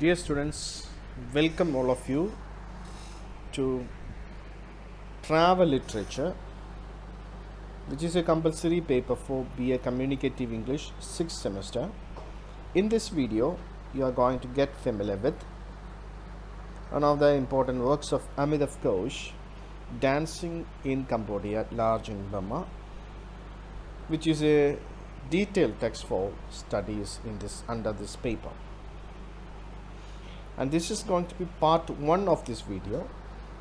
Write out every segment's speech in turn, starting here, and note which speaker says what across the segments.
Speaker 1: Dear students, welcome all of you to Travel Literature, which is a compulsory paper for BA Communicative English 6th semester. In this video, you are going to get familiar with one of the important works of Amitav Ghosh, Dancing in Cambodia, Large in Burma, which is a detailed text for studies in this under this paper. And this is going to be part 1 of this video,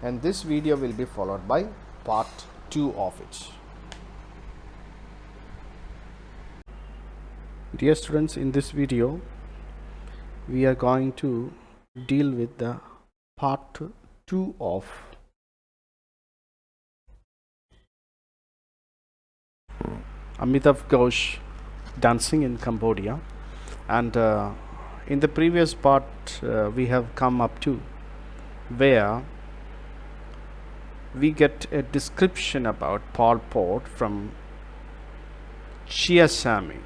Speaker 1: and this video will be followed by part 2 of it. Dear students, in this video we are going to deal with the part 2 of Amitav Ghosh, Dancing in Cambodia. And in the previous part we have come up to where we get a description about Pol Pot from Chiasami,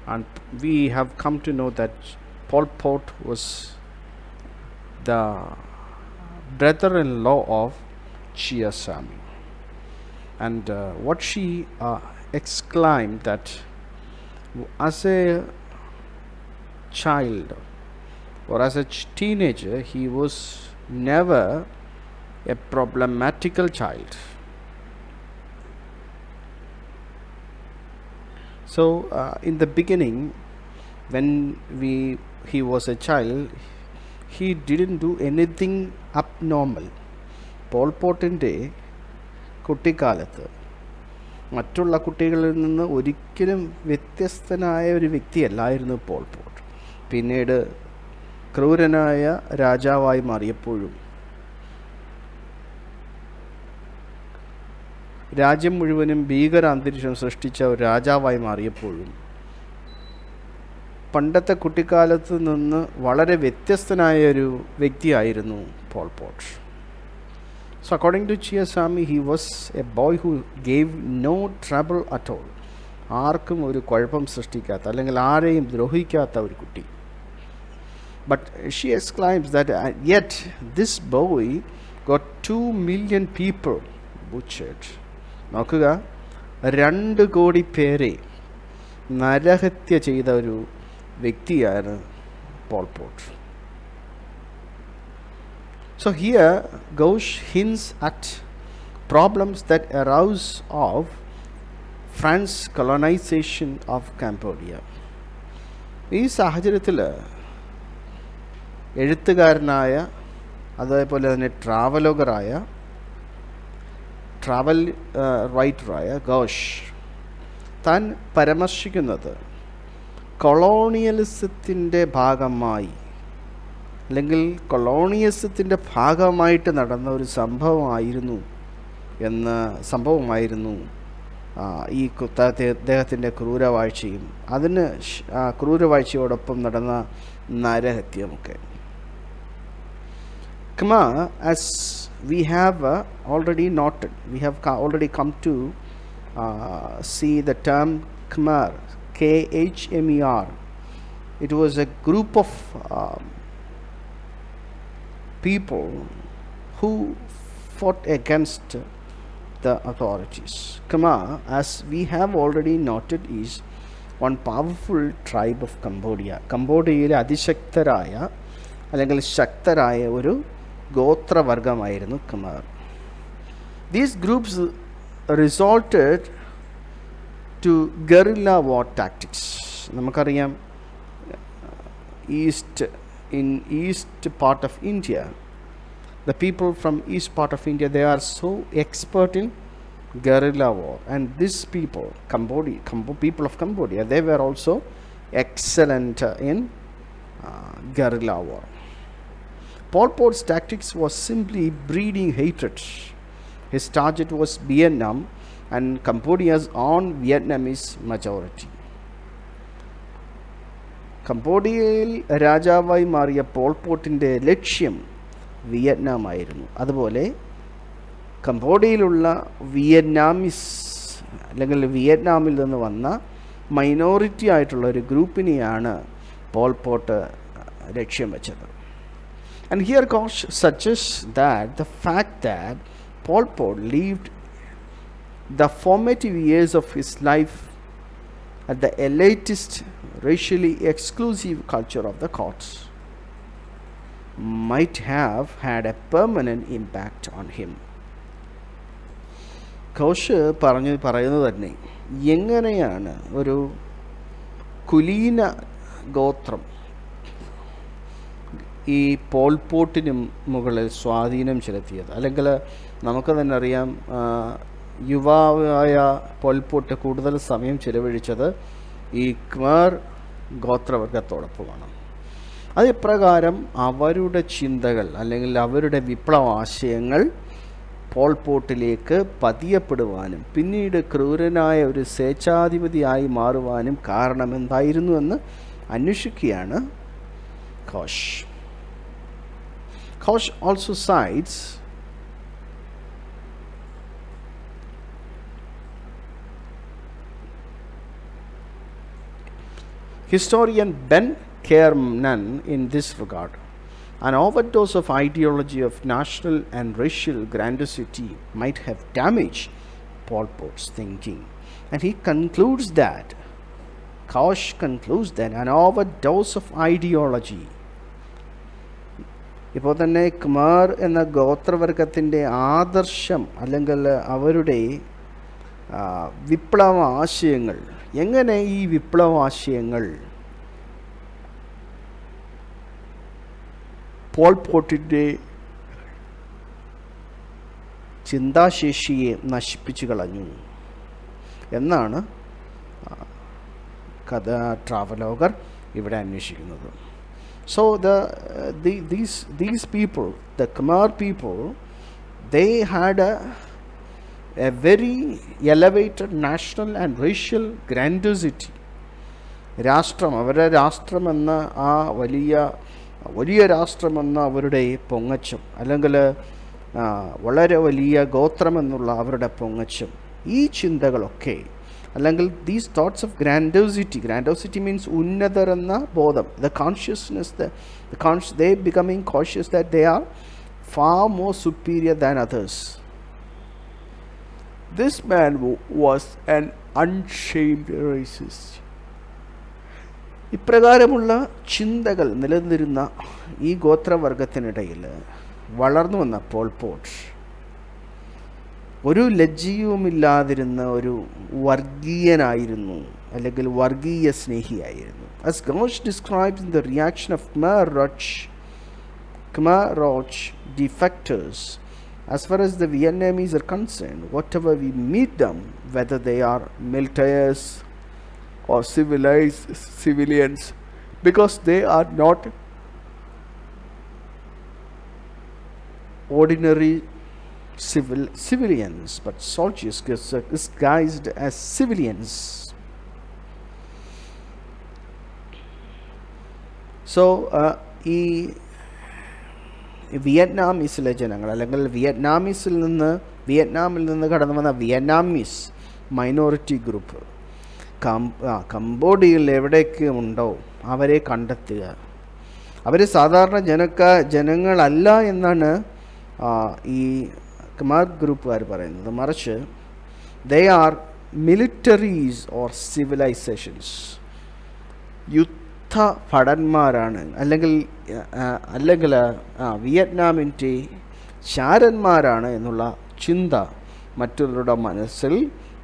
Speaker 1: and we have come to know that Pol Pot was the brother-in-law of Chiasami, and what she exclaimed that as a child or as a teenager he was never a problematical child. So in the beginning, when he was a child, he didn't do anything abnormal. Pol പോട്ടിൻ്റെ കുട്ടിക്കാലത്ത് മറ്റുള്ള കുട്ടികളിൽ നിന്ന് ഒരിക്കലും വ്യത്യസ്തനായ ഒരു വ്യക്തിയല്ലായിരുന്നു Paul pot. പിന്നീട് ക്രൂരനായ രാജാവായി മാറിയപ്പോഴും രാജ്യം മുഴുവനും ഭീകരാന്തരീക്ഷം സൃഷ്ടിച്ച ഒരു രാജാവായി മാറിയപ്പോഴും പണ്ടത്തെ കുട്ടിക്കാലത്ത് നിന്ന് വളരെ വ്യത്യസ്തനായ ഒരു വ്യക്തിയായിരുന്നു Paul pot. So according to Chiasami, he was a boy who gave no trouble at all. ആർക്കും ഒരു കുഴപ്പം സൃഷ്ടിക്കാത്ത അല്ലെങ്കിൽ ആരെയും ദ്രോഹിക്കാത്ത ഒരു കുട്ടി. But she exclaims that yet this boy got 2 million people butchered. നോക്കുക, 2 കോടി പേരെ നരഹത്യ ചെയ്ത ഒരു വ്യക്തിയാണ് Paul pot. So here Ghosh hints at problems that arose of France colonization of Cambodia. ഈ സാഹചര്യത്തിൽ എഴുത്തുകാരനായ അതേപോലെ തന്നെ ട്രാവൽ റൈറ്ററായ ഗോഷ് താൻ പരാമർശിക്കുന്നത് കൊളോണിയലിസത്തിൻ്റെ ഭാഗമായി അല്ലെങ്കിൽ കൊളോണിയലിസത്തിൻ്റെ ഭാഗമായിട്ട് നടന്ന ഒരു സംഭവമായിരുന്നു ഈ അദ്ദേഹത്തിൻ്റെ ക്രൂരവാഴ്ചയും അതിന് ക്രൂരവാഴ്ചയോടൊപ്പം നടന്ന നരഹത്യമൊക്കെ. Khmer, as we have already noted, we have already come to see the term Khmer, Khmer. It was a group of people who fought against the authorities. Khmer, as we have already noted, is one powerful tribe of Cambodia. കംബോഡിയയിലെ അതിശക്തരായ അല്ലെങ്കിൽ ശക്തരായ ഒരു ഗോത്രവർഗമായിരുന്നു Khmer. These groups resorted to guerrilla war tactics. നമുക്കറിയാം, in east part of India, the people from east part of India, they are so expert in guerrilla war, and these people, people of Cambodia, they were also excellent in guerrilla war. Pol Pot's tactics was simply breeding hatred. His target was Vietnam and Cambodia's own Vietnamese majority. കംബോഡിയയിൽ രാജാവായി മാറിയ Paul പോട്ടിൻ്റെ ലക്ഷ്യം Vietnam ആയിരുന്നു. അതുപോലെ കംബോഡിയയിലുള്ള Vietnamese അല്ലെങ്കിൽ വിയറ്റ്നാമിൽ നിന്ന് വന്ന minority ആയിട്ടുള്ള ഒരു ഗ്രൂപ്പിനെയാണ് പോൾ പോട്ട് ലക്ഷ്യം വെച്ചത്. And here Koch suggests that the fact that Pol Pot lived the formative years of his life at the elitist, racially exclusive culture of the Cots might have had a permanent impact on him. കോഷ് പറയുന്നത് തന്നെ എങ്ങനെയാണ് ഒരു കുലീന ഗോത്രം ഈ പോൾപോട്ടിന് മുകളിൽ സ്വാധീനം ചെലുത്തിയത്. അല്ലെങ്കിൽ നമുക്ക് തന്നെ അറിയാം, യുവാവായ പോൾപോട്ട് കൂടുതൽ സമയം ചിലവഴിച്ചത് ഈ ഖ്മർ ഗോത്രവർഗത്തോടൊപ്പമാണ്. അത് ഇപ്രകാരം അവരുടെ ചിന്തകൾ അല്ലെങ്കിൽ അവരുടെ വിപ്ലവാശയങ്ങൾ പോൾപോട്ടിലേക്ക് പതിയപ്പെടുവാനും പിന്നീട് ക്രൂരനായ ഒരു സ്വേച്ഛാധിപതിയായി മാറുവാനും കാരണമെന്തായിരുന്നുവെന്ന് അന്വേഷിക്കുകയാണ് കോഷ്. കോഷ് also cites historian Ben Kiernan in this regard. An overdose of ideology of national and racial grandiosity might have damaged Pol Pot's thinking. And he concludes that, Koch concludes that an overdose of ideology, ഇപ്പോൾ തന്നെ ഖ്മർ എന്ന ഗോത്രവർഗത്തിൻ്റെ ആദർശം അല്ലെങ്കിൽ അവരുടെ വിപ്ലവ ആശയങ്ങൾ, എങ്ങനെ ഈ വിപ്ലവാശയങ്ങൾ പോൾപോട്ടിൻ്റെ ചിന്താശേഷിയെ നശിപ്പിച്ചു കളഞ്ഞു എന്നാണ് കഥ ട്രാവലോഗർ ഇവിടെ അന്വേഷിക്കുന്നത്. So these people, the Khmer people, they had a very elevated national and racial grandiosity. രാഷ്ട്രം, അവരുടെ രാഷ്ട്രമെന്ന ആ വലിയ രാഷ്ട്രമെന്ന അവരുടെ പൊങ്ങച്ചം, അല്ലെങ്കിൽ വളരെ വലിയ ഗോത്രമെന്നുള്ള അവരുടെ പൊങ്ങച്ചം, ഈ ചിന്തകളൊക്കെ അല്ലെങ്കിൽ ദീസ് തോട്ട്സ് ഓഫ് ഗ്രാൻഡോസിറ്റി മീൻസ് ഉന്നതർ എന്ന ബോധം, the consciousness, they becoming conscious that they are far more superior than others. This man was an unshamed racist. ഇപ്രകാരമുള്ള ചിന്തകൾ നിലനിന്നിരുന്ന ഈ ഗോത്രവർഗത്തിനിടയിൽ വളർന്നു വന്ന പോൾ പോട്ട് ഒരു ലജ്ജയുമില്ലാതിരുന്ന ഒരു വർഗീയനായിരുന്നു, അല്ലെങ്കിൽ വർഗീയ സ്നേഹിയായിരുന്നു. As Koch describes in the reaction of Khmer Rouge defectors, as far as the Vietnamese are concerned, whatever we meet them, whether they are militaries or civilized civilians, because they are not ordinary civilians but soldiers disguised as civilians. So ഈ വിയറ്റ്നാമീസിലെ ജനങ്ങൾ, അല്ലെങ്കിൽ വിയറ്റ്നാമിൽ നിന്ന് കടന്നു വന്ന Vietnamese minority group കംബോഡിയയിൽ എവിടെയൊക്കെ ഉണ്ടോ അവരെ കണ്ടെത്തുക. അവർ സാധാരണ ജനങ്ങളല്ല എന്നാണ് ഈ ഖ്മർ ഗ്രൂപ്പുകാർ പറയുന്നത്. മറിച്ച് they are militaries or civilisations, യുദ്ധ ഭടന്മാരാണ്, അല്ലെങ്കിൽ വിയറ്റ്നാമിൻ്റെ ശാരന്മാരാണ് എന്നുള്ള ചിന്ത മറ്റുള്ളവരുടെ മനസ്സിൽ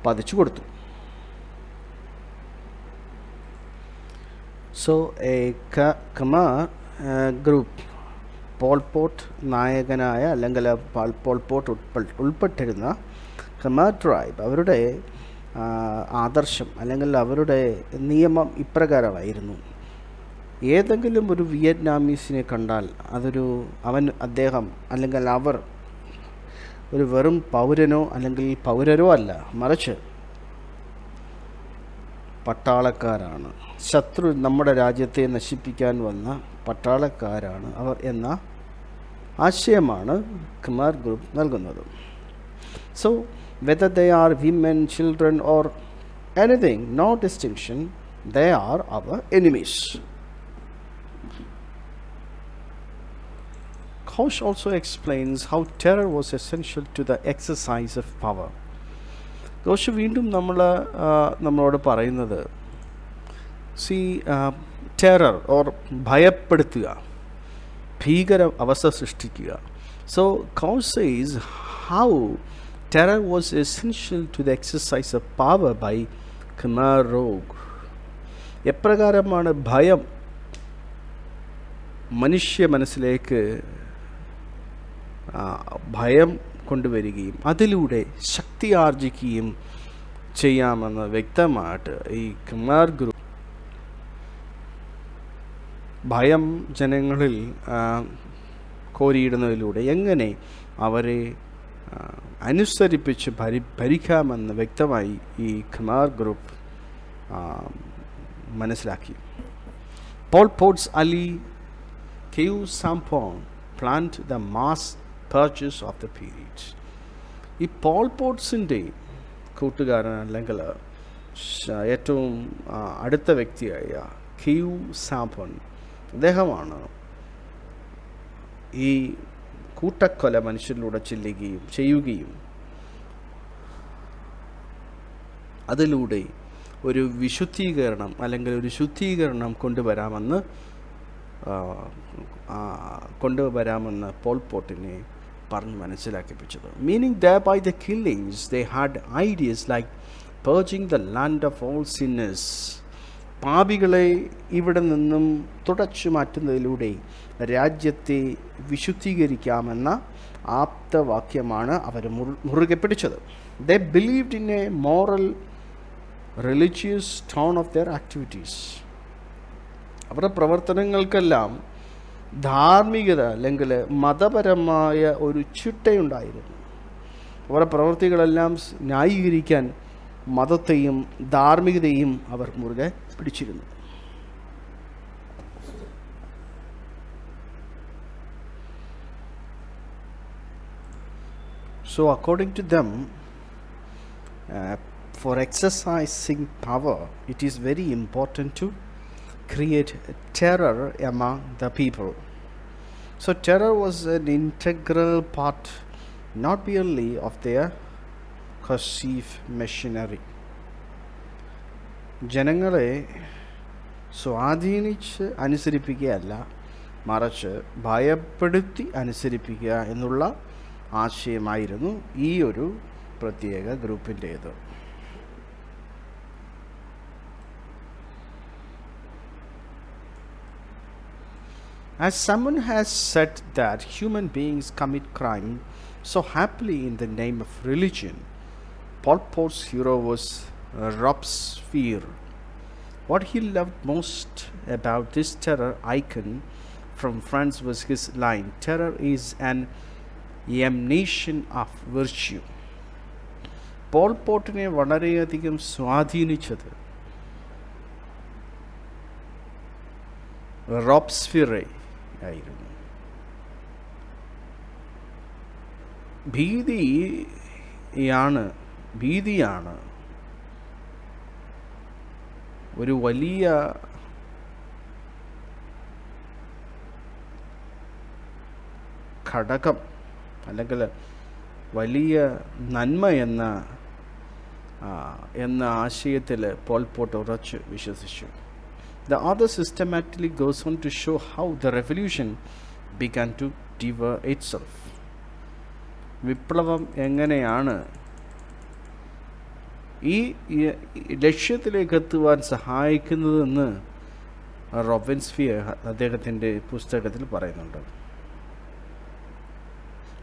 Speaker 1: പതിച്ചു കൊടുത്തു. സോ എ ഖ്മർ ഗ്രൂപ്പ്, പോൾപോട്ട് നായകനായ അല്ലെങ്കിൽ പോൾപോട്ട് ഉൾപ്പെട്ടിരുന്ന ഖ്മർ ട്രൈബ്, അവരുടെ ആദർശം അല്ലെങ്കിൽ അവരുടെ നിയമം ഇപ്രകാരമായിരുന്നു: ഏതെങ്കിലും ഒരു വിയറ്റ്നാമീസിനെ കണ്ടാൽ അദ്ദേഹം അല്ലെങ്കിൽ അവർ ഒരു വെറും പൗരനോ അല്ലെങ്കിൽ പൗരരോ അല്ല, മറിച്ച് പട്ടാളക്കാരാണ്, ശത്രു നമ്മുടെ രാജ്യത്തെ നശിപ്പിക്കാൻ വന്ന പട്ടാളക്കാരാണ് അവർ എന്ന ആശയമാണ് ഖ്മർ ഗ്രൂപ്പ് നൽകുന്നത്. So whether they are women, children or anything, no distinction, they are our enemies. Kaush also explains how terror was essential to the exercise of power. കോഷ് വീണ്ടും നമ്മളോട് പറയുന്നത്, സി ടെറർ ഓർ ഭയപ്പെടുത്തുക, ഭീകര അവസ്ഥ സൃഷ്ടിക്കുക. So Kaush says how terror was essential to the exercise of power by Khmer Rouge. എപ്രകാരമാണ് ഭയം മനുഷ്യ മനസ്സിലേക്ക് ഭയം കൊണ്ടുവരികയും അതിലൂടെ ശക്തി ആർജിക്കുകയും ചെയ്യാമെന്ന് വ്യക്തമായിട്ട് ഈ ഖമർ ഗ്രൂപ്പ് ഭയം ജനങ്ങളിൽ കോരിയിടുന്നതിലൂടെ എങ്ങനെ അവരെ അനുസരിപ്പിച്ച് ഭരിക്കാമെന്ന് വ്യക്തമായി ഈ ഖമർ ഗ്രൂപ്പ് മനസ്സിലാക്കി. പോൾ പോട്ട്സ് അലി Khieu Samphan planned the mass purchase of the period. ഈ പോൾ പോട്ട്സിൻ്റെ കൂട്ടുകാരൻ അല്ലെങ്കിൽ ഏറ്റവും അടുത്ത വ്യക്തിയായ ഖിയു സാംഫൺ, അദ്ദേഹമാണ് ഈ കൂട്ടക്കൊല മനുഷ്യരിലൂടെ ചെയ്യുകയും അതിലൂടെ ഒരു വിശുദ്ധീകരണം അല്ലെങ്കിൽ ഒരു ശുദ്ധീകരണം കൊണ്ടുവരാമെന്ന് പോൾ പോട്ടിനെ പറഞ്ഞ് മനസ്സിലാക്കിപ്പിച്ചത്. Meaning thereby the killings they had ideas like purging the land of all sinners. പാപികളെ ഇവിടെ നിന്നും തുടച്ചു മാറ്റുന്നതിലൂടെ രാജ്യത്തെ വിശുദ്ധീകരിക്കാമെന്ന ആപ്തവാക്യമാണ് അവർ മുറുകെ പിടിച്ചത്. They believed in a moral religious tone of their activities. അവരുടെ പ്രവർത്തനങ്ങൾക്കെല്ലാം ധാർമ്മികത അല്ലെങ്കിൽ മതപരമായ ഒരു ചിട്ടയുണ്ടായിരുന്നു. അവരുടെ പ്രവൃത്തികളെല്ലാം ന്യായീകരിക്കാൻ മതത്തെയും ധാർമ്മികതയും അവർ മുറുകെ പിടിച്ചിരുന്നു. So according to them, for exercising power, it is very important to create terror among the people. So terror was an integral part not merely of their coercive machinery. ജനങ്ങളെ സ്വാധീനിച്ച് അനുസരിപ്പിക്കുകയല്ല, മറിച്ച് ഭയപ്പെടുത്തി അനുസരിപ്പിക്കുക എന്നുള്ള ആശയമായിരുന്നു ഈ ഒരു പ്രത്യേക ഗ്രൂപ്പിൻ്റേത്. As someone has said that human beings commit crime so happily in the name of religion, Pol Pot's hero was Robespierre. What he loved most about this terror icon from France was his line, "Terror is an emanation of virtue." Pol പോട്ടിനെ വളരെയധികം സ്വാധീനിച്ചത് റോബ്സ്പിയറെ ആയിരുന്നു. ഭീതിയാണ് ഒരു വലിയ ഘടകം അല്ലെങ്കിൽ വലിയ നന്മ എന്ന ആശയത്തിൽ പോൾ പോട്ട് ഉറച്ച് വിശ്വസിച്ചു. The author systematically goes on to show how the revolution began to devour itself. വിപ്ലവം എങ്ങനെയാണ് ഈ ലക്ഷ്യത്തിലേക്ക് എത്തുവാൻ സഹായിക്കുന്നതെന്ന് റോബിൻസ്പിയർ അദ്ദേഹത്തിൻ്റെ പുസ്തകത്തിൽ പറയുന്നുണ്ട്.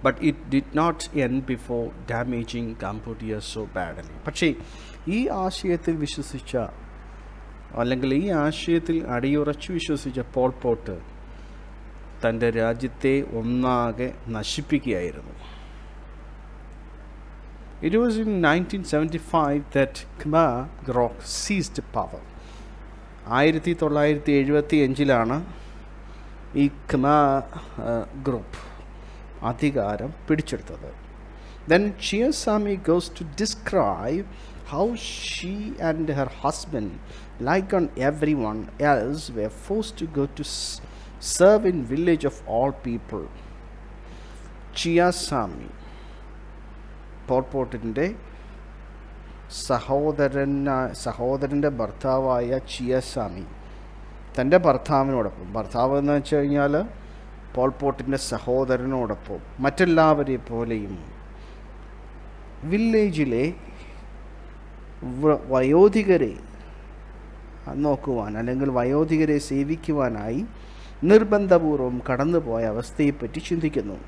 Speaker 1: But it did not end before damaging Cambodia so badly. പക്ഷേ ഈ ആശയത്തിൽ വിശ്വസിച്ച അല്ലെങ്കിൽ ഈ ആശയത്തിൽ അടിയുറച്ചു വിശ്വസിച്ച പോൾ പോട്ട് തൻ്റെ രാജ്യത്തെ ഒന്നാകെ നശിപ്പിക്കുകയായിരുന്നു. It was in 1975 that Khmer Rouge seized power. 1975 ഈ ഖമർ ഗ്രൂപ്പ് അധികാരം പിടിച്ചെടുത്തത്. Then Chiasamy goes to describe how she and her husband, like on everyone else, were forced to go to serve in village of all people. ചിയാസാമി, പോൾപോട്ടിൻ്റെ സഹോദരൻ്റെ ഭർത്താവായ ചിയാസാമി തൻ്റെ ഭർത്താവിനോടൊപ്പം, ഭർത്താവ് എന്ന് വെച്ച് കഴിഞ്ഞാൽ പോൾപോട്ടിൻ്റെ സഹോദരനോടൊപ്പം മറ്റെല്ലാവരെ പോലെയും വില്ലേജിലെ വയോധികരെ നോക്കുവാൻ അല്ലെങ്കിൽ വയോധികരെ സേവിക്കുവാനായി നിർബന്ധപൂർവം കടന്നുപോയ അവസ്ഥയെപ്പറ്റി ചിന്തിക്കുന്നു.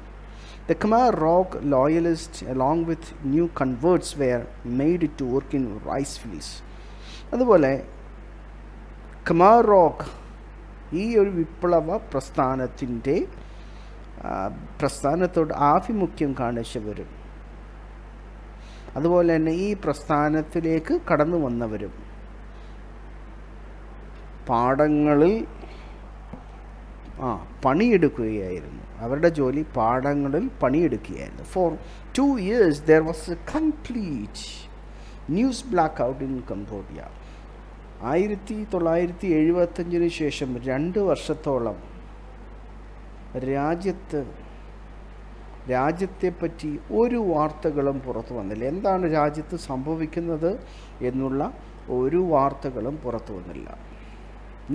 Speaker 1: The Khmer Rouge loyalists along with new converts were made to work in rice fields. അതുപോലെ ഖമർ റോഗ് ഈ ഒരു വിപ്ലവ പ്രസ്ഥാനത്തോട് ആഭിമുഖ്യം കാണിച്ചവരും അതുപോലെ തന്നെ ഈ പ്രസ്ഥാനത്തിലേക്ക് കടന്നു വന്നവരും പാടങ്ങളിൽ പണിയെടുക്കുകയായിരുന്നു. അവരുടെ ജോലി പാടങ്ങളിൽ പണിയെടുക്കുകയായിരുന്നു. For 2 years there was a complete news blackout in Cambodia. 1975 ശേഷം 2 വർഷത്തോളം രാജ്യത്തെപ്പറ്റി ഒരു വാർത്തകളും പുറത്തു വന്നില്ല. എന്താണ് രാജ്യത്ത് സംഭവിക്കുന്നത് എന്നുള്ള ഒരു വാർത്തകളും പുറത്തു വന്നില്ല.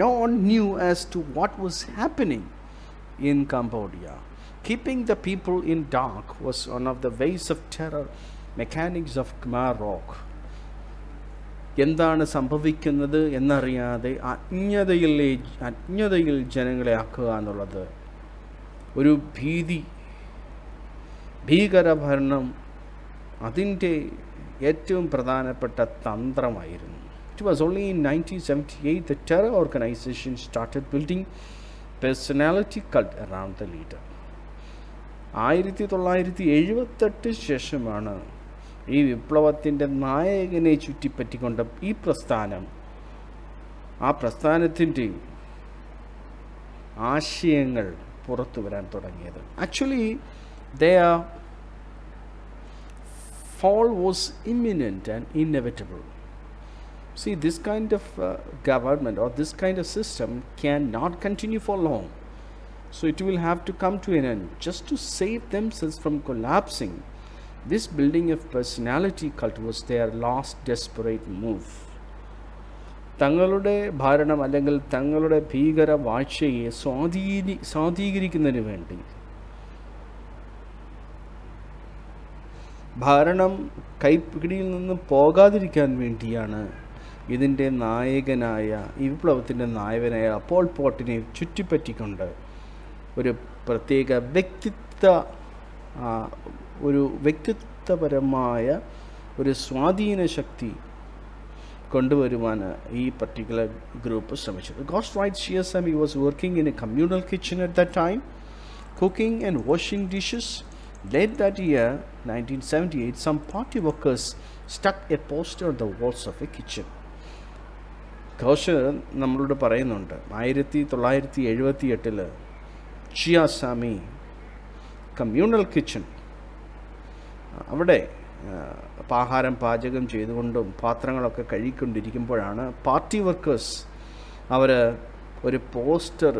Speaker 1: No one knew as to what was happening in Cambodia. Keeping the people in dark was one of the ways of terror mechanics of Khmer Rouge. എന്താണ് സംഭവിക്കുന്നത് എന്നറിയാതെ അജ്ഞതയിൽ ജനങ്ങളെ ആക്കുക എന്നുള്ളത് ഒരു ഭീകരഭരണം അതിൻ്റെ ഏറ്റവും പ്രധാനപ്പെട്ട തന്ത്രമായിരുന്നു. It was only in 1978 the terror organization started building personality cult around the leader. 1978 ശേഷമാണ് ഈ വിപ്ലവത്തിൻ്റെ നായകനെ ചുറ്റിപ്പറ്റിക്കൊണ്ട് ഈ പ്രസ്ഥാനത്തിൻ്റെ ആശയങ്ങൾ പുറത്തു വരാൻ തുടങ്ങിയത്. Actually, their fall was imminent and inevitable. See, this kind of government or this kind of system cannot continue for long. So it will have to come to an end. Just to save themselves from collapsing, this building of personality cult was their last desperate move. തങ്ങളുടെ ഭരണം അല്ലെങ്കിൽ തങ്ങളുടെ ഭീകര വാഴ്ചയെ സ്വാധീകരിക്കുന്നതിന് വേണ്ടി ഭരണം കൈപ്പിടിയിൽ നിന്ന് പോകാതിരിക്കാൻ വേണ്ടിയാണ് ഇതിൻ്റെ നായകനായ ഈ വിപ്ലവത്തിൻ്റെ നായകനായ പോൾ പോട്ടിനെ ചുറ്റിപ്പറ്റിക്കൊണ്ട് ഒരു പ്രത്യേക വ്യക്തിത്വപരമായ ഒരു സ്വാധീന ശക്തി കൊണ്ടുവരുവാൻ ഈ പർട്ടിക്കുലർ ഗ്രൂപ്പ് ശ്രമിച്ചത്. Ghost writes Chiasamy was working in a communal kitchen at that time, cooking and washing dishes. Late that year, 1978, some party workers stuck a poster on the walls of a kitchen. Ghosh നമ്മളോട് പറയുന്നുണ്ട് 1978 ചിയാസാമി communal kitchen അവിടെ ആഹാരം പാചകം ചെയ്തുകൊണ്ടും പാത്രങ്ങളൊക്കെ കഴുകിക്കൊണ്ടിരിക്കുമ്പോഴാണ് party workers അവർ ഒരു poster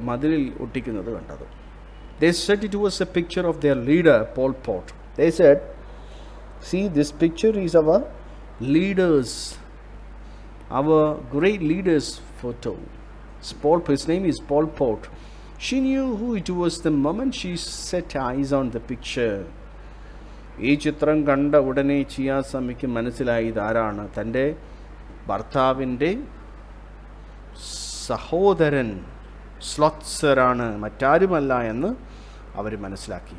Speaker 1: മതിലിൽ ഒട്ടിക്കുന്നത് കണ്ടത്. They said it was a picture of their leader Pol Pot. They said, see, this picture is our leaders, our great leader's photo. His name is Pol Pot. She knew who it was the moment she set eyes on the picture. ഈ ചിത്രം കണ്ട ഉടനെ ചിയാസമിക്ക് മനസ്സിലായി ഇതാരാണ്, തൻ്റെ ഭർത്താവിൻ്റെ സഹോദരൻ സ്ലോത്സറാണ്, മറ്റാരുമല്ല എന്ന് അവർ മനസ്സിലാക്കി.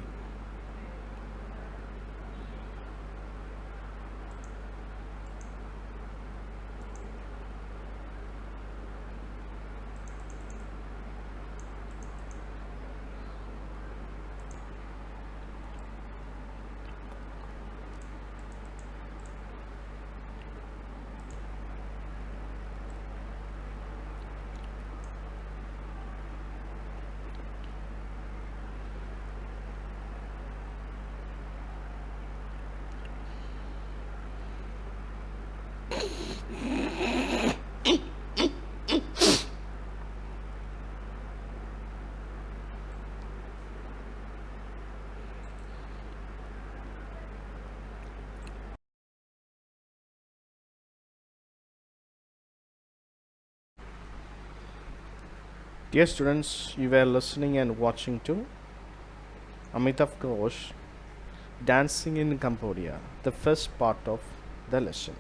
Speaker 1: Dear students, you were listening and watching to Amitav Ghosh Dancing in Cambodia, the first part of the lesson.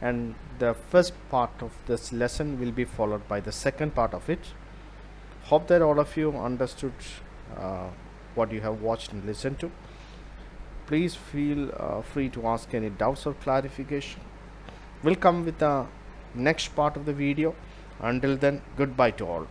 Speaker 1: And the first part of this lesson will be followed by the second part of it. Hope that all of you understood what you have watched and listened to. Please feel free to ask any doubts or clarification. We'll come with the next part of the video. Until then, goodbye to all.